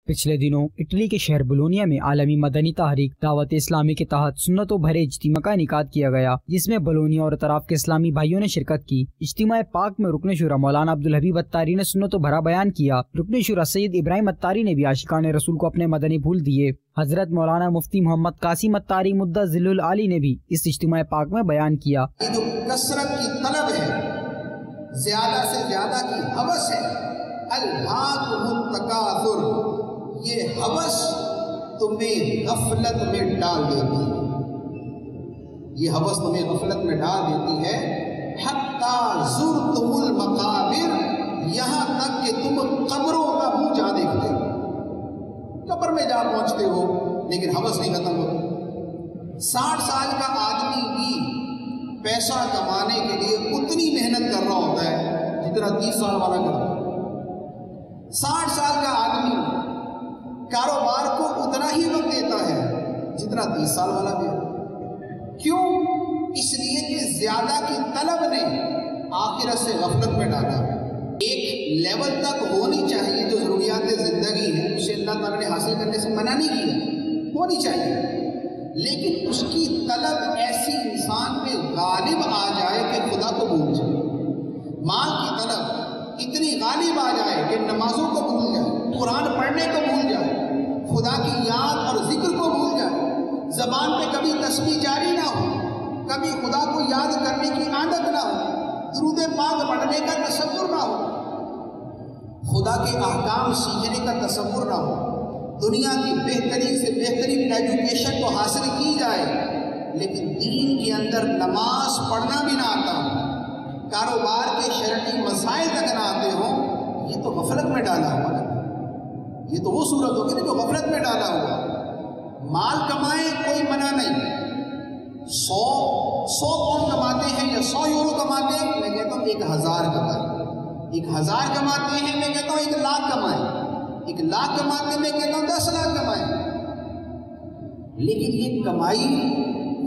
پچھلے دنوں اٹلی کے شہر بولونیا میں عالمی مدنی تحریک دعوت اسلامی کے تحت سنتوں بھرے اجتماع کا انعقاد کیا گیا، جس میں بولونیا اور اطراف کے اسلامی بھائیوں نے شرکت کی۔ اجتماع پاک میں رکن شورا مولانا عبدالحبیب اتاری نے سنتوں بھرا بیان کیا۔ رکن شورا سید ابراہیم اتاری نے بھی عاشقان رسول کو اپنے مدنی پھول دیے۔ حضرت مولانا مفتی محمد قاسم اتاری مدہ ذل العالی نے بھی اس اجتماع پاک میں بیان کیا۔ یہ جو کثرت کی طلب ہے، زیادہ سے زیادہ کی ہوس ہے، الہاکم التکاثر، یہ ہوس تمہیں غفلت میں ڈال دیتی ہے، یہ ہوس تمہیں غفلت میں ڈال دیتی ہے۔ حتی زرتم المقابر، یہاں تک کہ تم قبروں کا منہ جا دیکھتے ہو، قبر میں جا پہنچتے ہو لیکن ہوس نہیں ختم ہوتی۔ 60 سال کا آدمی بھی پیسہ کمانے کے لیے اتنی محنت کر رہا ہوتا ہے جتنا 30 سال والا کرتا ہے۔ 60 سال کا آدمی کاروبار کو اتنا ہی وقت دیتا ہے جتنا 30 سال والا دے۔ کیوں؟ اس لیے کہ زیادہ کی طلب نے آخرت سے غفلت میں ڈالا۔ ایک لیول تک ہونی چاہیے جو ضروریات زندگی ہے، اسے اللہ تعالیٰ نے حاصل کرنے سے منع نہیں کیا، ہونی چاہیے، لیکن اس کی طلب ایسی انسان پہ غالب آ جائے کہ خدا کو بھول جائے۔ مال کی طلب اتنی غالب آ جائے کہ نمازوں کو بھول جائے، قرآن پڑھنے کو بھول جائے، خدا کی یاد اور ذکر کو بھول جائے، زبان پہ کبھی تسبیح جاری نہ ہو، کبھی خدا کو یاد کرنے کی عادت نہ ہو، درود پاک پڑھنے کا تصور نہ ہو، خدا کے احکام سیکھنے کا تصور نہ ہو، دنیا کی بہترین سے بہترین ایجوکیشن کو حاصل کی جائے لیکن دین کے اندر نماز پڑھنا بھی نہ آتا ہو، کاروبار کے شرعی مسائل تک نہ آتے ہوں، یہ تو غفلت میں ڈالا ہوا ہے۔ یہ تو وہ صورت ہوگی نا جو غفلت میں ڈالا ہوا۔ مال کمائیں کوئی منع نہیں، 100 پاؤنڈ کماتے ہیں یا 100 یورو کماتے ہیں، میں کہتا ہوں 1000 کمائیں، 1000 کماتے ہیں میں کہتا ہوں 1 لاکھ کمائیں، 1 لاکھ کماتے ہیں میں کہتا ہوں 10 لاکھ کمائیں، لیکن یہ کمائی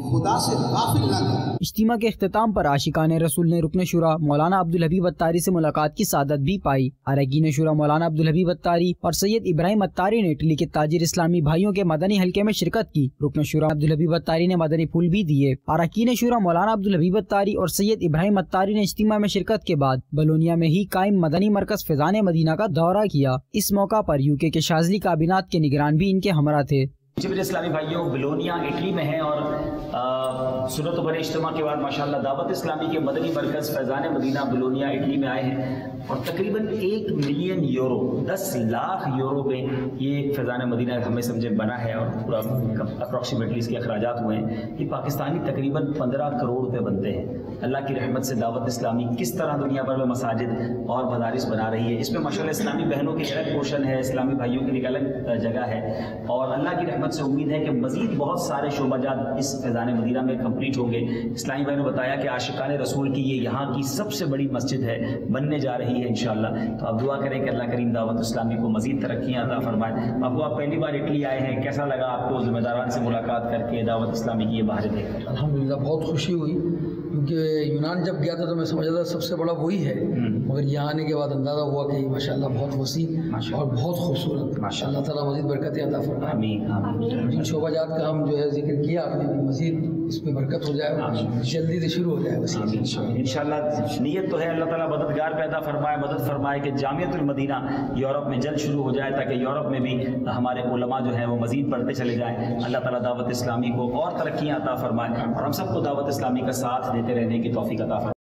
خدا سے غافل نہ کریں۔ اجتماع کے اختتام پر عاشقان رسول نے رکن شورا مولانا عبدالحبیب اتاری سے ملاقات کی سعادت بھی پائی۔ اراکین شورا مولانا عبدالحبیب اتاری اور سید ابراہیم اتاری نے اٹلی کے تاجر اسلامی بھائیوں کے مدنی حلقے میں شرکت کی۔ رکن شورا عبدالحبیب اتاری نے مدنی پھول بھی دیے۔ اراکین شورا مولانا عبدالحبیب اتاری اور سید ابراہیم اتاری نے اجتماع میں شرکت کے بعد بولونیا میں ہی قائم مدنی مرکز فیضان مدینہ کا دورہ کیا۔ اس موقع پر UK کے شاذلی کابینات کے نگران بھی ان کے ہمراہ تھے۔ جی میرے اسلامی بھائیوں، بولونیا اٹلی میں ہیں اور سنت و بھرے اجتماع کے بعد ماشاءاللہ دعوت اسلامی کے مدنی مرکز فیضان مدینہ بولونیا اٹلی میں آئے ہیں اور تقریباً 1 ملین یورو 10 لاکھ یورو میں یہ فیضان مدینہ ہمیں سمجھے بنا ہے اور پورا اپروکسیمیٹلی اس کے اخراجات ہوئے ہیں۔ یہ پاکستانی تقریباً 15 کروڑ روپے بنتے ہیں۔ اللہ کی رحمت سے دعوت اسلامی کس طرح دنیا بھر میں مساجد اور مدارس بنا رہی ہے، اس میں ماشاءاللہ اسلامی بہنوں کی الگ پورشن ہے، اسلامی بھائیوں کی ایک الگ جگہ ہے اور اللہ کی رحمت سے امید ہے کہ مزید بہت سارے شعبہ جات اس فیضان مدینہ میں کمپلیٹ ہوں گے۔ اسلامی بھائی نے بتایا کہ عاشقان رسول کی یہ یہاں کی سب سے بڑی مسجد ہے، بننے جا رہی ہے انشاءاللہ، تو آپ دعا کریں کہ اللہ کریم دعوت اسلامی کو مزید ترقیاں عطا فرمائے۔ آپ پہلی بار اٹلی آئے ہیں، کیسا لگا آپ کو ذمہ داران سے ملاقات کر کے دعوت اسلامی کی یہ باہر دیکھ کر؟ الحمدللہ بہت خوشی ہوئی، کیونکہ یونان جب گیا تھا تو میں سمجھا تھا سب سے بڑا وہی ہے، مگر یہاں آنے کے بعد اندازہ ہوا کہ ماشاءاللہ بہت وسیع اور بہت خوبصورت۔ اللہ تعالیٰ مزید برکتیں عطا فرمائے۔ آمین۔ جن شعبہ جات کا ہم جو ہے ذکر کیا آپ نے، مزید اس میں برکت ہو جائے، جلدی سے شروع ہو جائے وسیع انشاءاللہ۔ نیت تو ہے اللہ تعالیٰ مددگار پیدا فرمائے، مدد فرمائے کہ جامعۃ المدینہ یورپ میں جلد شروع ہو جائے تاکہ یورپ میں بھی ہمارے علماء جو ہیں وہ مزید پڑھتے چلے جائیں۔ اللہ تعالیٰ دعوت اسلامی کو اور ترقیاں عطا فرمائے اور ہم سب کو دعوت اسلامی کا ساتھ دیتے رہنے کی توفیق عطا فرمائے۔